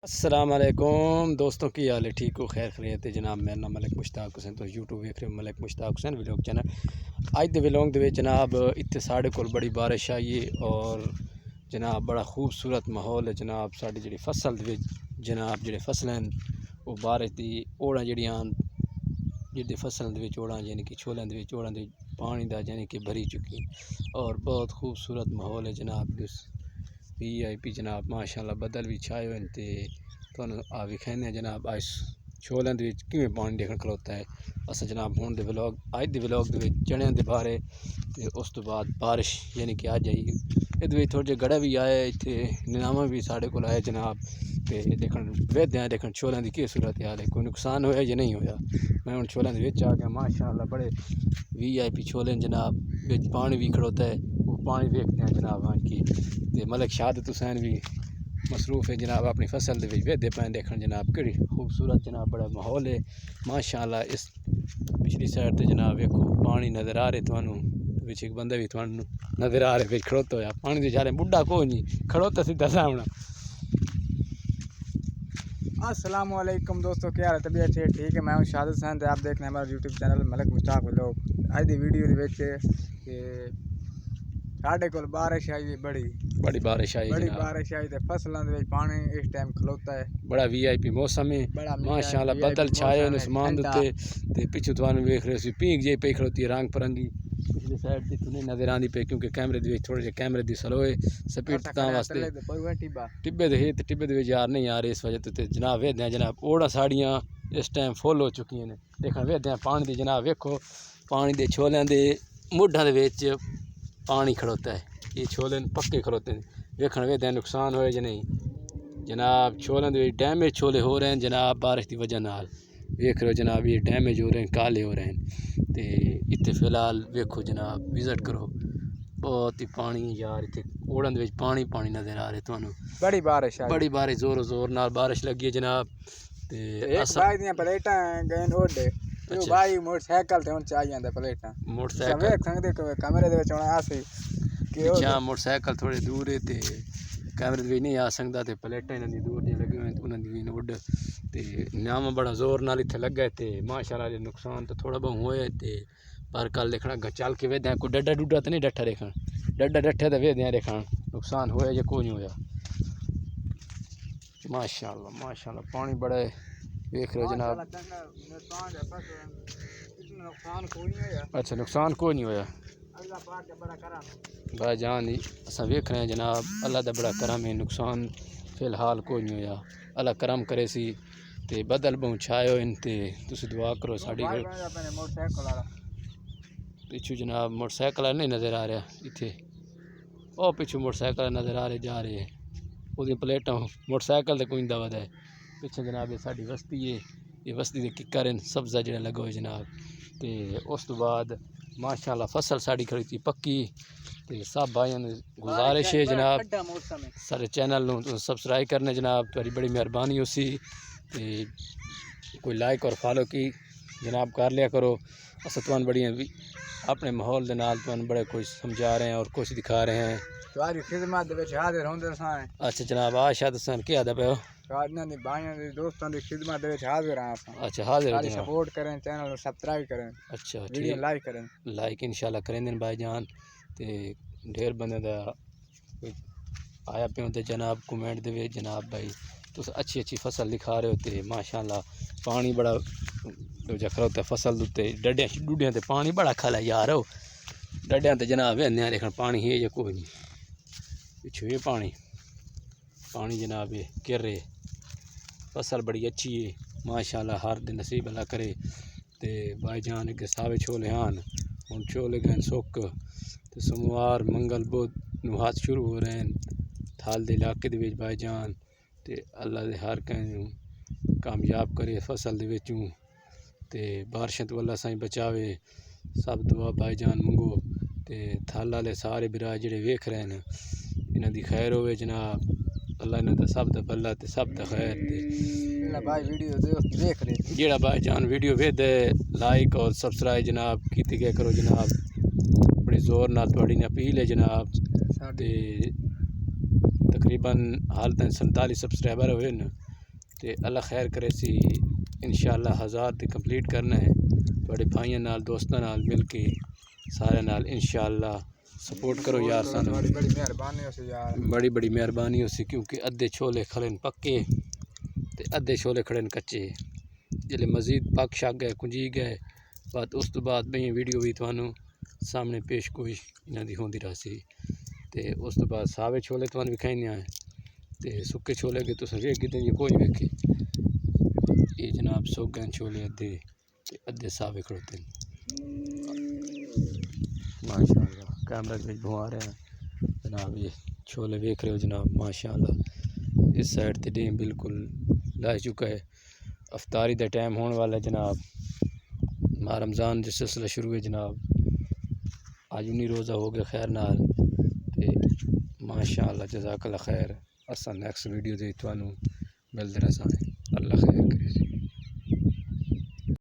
السلام علیکم دوستوں کی حال ہے ٹھیک ہو خیر خیریت ہے جناب میرا نام ملک مشتاق حسین تو یوٹیوب ویکھ رہے ہو ملک مشتاق حسین ولاگ چینل اج دے ولاگ دے وچ جناب اتنے ساڑے کول بڑی بارش آئی ہے اور جناب بڑا خوبصورت ماحول ہے جناب ساڈی جڑی فصل دے وچ جناب جڑے فصل ہیں وہ بارش دی اوڑاں جڑیاں جڑی فصل دے وچ اوڑاں یعنی کہ چھولیاں دے وچ اوڑاں دے پانی دا یعنی کہ بھری چکی اور بہت خوبصورت ماحول ہے جناب پی آئی پی جناب ماشاءاللہ بدل بھی چھائے ہوئے تے تھانوں آ وکھانے جناب اس چھولیاں دے وچ کیویں پانی دیکھن کھلوتا ہے اساں جناب ہن دے ولاگ اج دے ولاگ دے وچ چڑیاں دے بارے تے اس تو بعد بارش یعنی کہ اج آئی ادھر وچ تھوڑے جے گڑا بھی آئے ایتھے نظام بھی ساڈے کول آئے جناب تے دیکھن ویدیاں دیکھن چھولیاں دی کی صورت حال ہے کوئی نقصان ہویا یا نہیں ہویا میں ہن چھولیاں دے وچ آ گیا ماشاءاللہ بڑے وی آئی پی چھولے جناب وچ پانی بھی کھڑوتا ہے وہ پانی ویکھتے ہیں جناب ہاں کی تے ملک شہادت حسین بھی مصروف ہے جناب اپنی فصل دے وچ ویدے پے دیکھن جناب کیڑی خوبصورت جناب بڑا ماحول ہے ماشاءاللہ اس پچھلی سائڈ تے جناب ویکھو پانی نظر آ رہے تھانوں وچ ایک بندہ بھی تھانوں نظر آ رہے وچ کھڑوتا ہوا پانی دے جارے بڈھا کوئی نہیں کھڑوتا سیدھا سامنے۔ السلام علیکم دوستوں، کیا حال ہے؟ طبیعت ٹھیک ہے؟ میں ہوں شہادت حسین تے آپ دیکھ رہے ہیں ہمارا یوٹیوب چینل ملک مشتاق ولاگ۔ اج دی ویڈیو دے وچ کہ ساڈے کول بارش آئی بڑی بارش آئی بڑی جناب بارش آئی تے فصلاں دے وچ پانی اس ٹائم کھلوتا ہے بڑا وی آئی پی موسم ہے ماشاءاللہ بدل چھائے ہوئے اسمان دے تے پیچھے تھانوں ویکھ رہے سی پینک جے پئی کھڑوتی ہے رنگ پرنگی پچھلی سائڈ تے نہیں نظر آندی پئی کیونکہ کیمرے دے وچ تھوڑے جے کیمرے دی سلو ہے سپیڈ تاں واسطے ٹبے دے ہے تے ٹبے دے وچ یار نہیں آ رہے اس وجہ تے جناب ویدیاں جناب اوڑاں ساڑیاں اس ٹائم فل ہو چکی ہیں دیکھن ویدیاں پانی دی جناب ویکھو پانی دے چھولیاں دے مڈھاں دے وچ پانی کھڑوتا ہے یہ چھولے پکے کھڑوتے ہیں ویکھن ویدیاں نقصان ہوئے یا نہیں جناب چھولیاں دے ڈیمیج چھولے ہو رہے ہیں جناب بارش دی وجہ نال ویکھ رہے ہو جناب یہ ڈیمیج ہو رہے ہیں کالے ہو رہے ہیں تے اتنے فی الحال ویکھو جناب وزٹ کرو بہت ہی پانی یار اتنے اوڑاں دے وچ پانی پانی نظر آ رہے تھانوں بڑی بارش زور و زور نال بارش لگی ہے جناب تے ایک بائی دیاں پلیٹاں گئے اوڈے تے بائی موٹر سائیکل تے ہن چائی جاندا پلیٹاں موٹر سائیکل ویکھ سکدے کہ کیمرے دے وچ ہن آسی کہ اچھا موٹر سائیکل تھوڑے دور ہے تے کیمرے بھی نہیں آ سکدا تے پلیٹاں انہاں دی دور دی لگی ہوئی انہاں دی نوڈ تے نام بڑا زور نال اتھے لگا تے ماشاءاللہ نقصان تو تھوڑا بہت ہوئے تے پر کل دیکھنا چل کے ویدیاں کوئی ڈڈا ڈوڈا تے نہیں ڈٹھا دیکھن ڈڈا ڈٹھے تے ویدیاں دیکھن نقصان ہویا یا کوئی نہیں ہویا ماشاءاللہ پانی بڑا ہے ویکھ رہے جناب اچھا نقصان کوئی نہیں ہویا بھائی جان اساں ویکھ رہے ہیں جناب اللہ دا بڑا کرم ہے نقصان فی الحال کوئی نہیں ہویا اللہ کرم کرے سی تے بدل بہت چھائے ہوئے تے تسی دعا کرو ساڈی پیچھو جناب موٹر سائیکل نہیں نظر آ رہا اتھے او پیچھو موٹر سائیکل نظر آ رہے جا رہے ہیں وہ پلیٹاں موٹر سائیکل تے کوئی دعوت ہے پیچھے جناب یہ ساڈی بستی ہے یہ بستی دے ککر ہیں سبزہ جڑا لگا ہوئے جناب تے اس تو بعد ماشاءاللہ فصل ساڑی کھڑی تھی پکی تے سب بھائیاں نے گزارش ہے جناب سارے چینل نو سبسکرائب کرنے جناب تہاڈی بڑی مہربانی ہو سی تے کوئی لائک اور فالو کی جناب کر لیا کرو اساں تھانوں بڑیاں اپنے ماحول دے نال تھانوں بڑے کچھ سمجھا رہے ہیں اور کچھ دکھا رہے ہیں تہاڈی خدمت دے وچ حاضر ہوندے ساں اچھا جناب آشاد حسین کیا آدا پیو ساڈیاں دی بھائیاں دی دوستاں دی خدمت دے وچ حاضر ہاں اچھا حاضر ساری سپورٹ کریں چینل کو سبسکرائب کریں اچھا ویڈیو لائک کریں لائک انشاءاللہ کریں دین بھائی جان تے ڈھیر بندے دا آیا پیوں تے جناب کومنٹ دے وچ جناب بھائی تس اچھی فصل دکھا رہے ہوتے ماشاءاللہ پانی بڑا جکھرا ہوتا ہے فصل تے ڈڈیاں ڈوڈیاں تے پانی بڑا کھلا یار ڈڈیاں تے جناب ویندیاں دیکھن پانی ہے یا کوئی نہیں پچھو یہ پانی جناب یہ گر رہے فصل بڑی اچھی ہے ماشاءاللہ ہر دن نصیب اللہ کرے تے بھائی جان اگے ساوے چھولے ہان ہن چھولے گئے سک تے سوموار منگل بدھ نو ہاتھ شروع ہو رہے ہیں تھال دے علاقے دے وچ بھائی جان تے اللہ دے ہر کہیں کامیاب کرے فصل دے وچوں تے بارشاں تو اللہ سائیں بچاوے سب دعا بھائی جان منگو تے تھال والے سارے برا جڑے ویکھ رہے ہیں انہاں دی خیر ہوئے جناب اللہ انہاں دا سب دا بھلا تے سب دا خیر تے بھائی ویڈیو دیکھ رہے جیڑا بھائی جان ویڈیو ویکھدے لائک اور سبسکرائب جناب کیتی گیا کرو جناب بڑی زور نال تہاڈی اپیل ہے جناب تے تقریباً حال تک 47 سبسکرائبر ہوئے نا تے اللہ خیر کرے سی انشاءاللہ 1000 تے کمپلیٹ کرنا ہے تواڈے بھائیاں نال دوستاں نال مل کے سارے نال انشاءاللہ سپورٹ کرو یار سانو بڑی بڑی مہربانی ہو سی یار بڑی بڑی مہربانی ہو سی کیونکہ ادھے چھولے کھڑن پکے تے ادھے چھولے کھڑن کچے جلے مزید پک شک گئے کنجی گئے بعد اس تو بعد بھئی ویڈیو بھی تانوں سامنے پیش کوئی انہاں دی ہوندی رہسی تے اس تو بعد ساوے چھولے تانوں وکھائینے آئے تے سکے چھولے کے تساں ویکھ گئے یہ کوئی ویکھے یہ جناب سوک گئے چھولے ادھے تے ادھے ساوے کھڑوتے ہیں ماشاءاللہ کیمرہ وچ بھوا رہے ہیں جناب یہ چھولے ویکھ رہے ہو جناب ماشاءاللہ اس سائڈ تے ڈیم بالکل لا چکا ہے افطاری دا ٹائم ہونے والا ہے جناب ماہ رمضان جو سلسلہ شروع ہے جناب آج 19 روزہ ہو گیا خیر نال تے ماشاءاللہ جزاک اللہ خیر اساں نیکسٹ ویڈیو دے تانوں ملدے رہساں اللہ خیر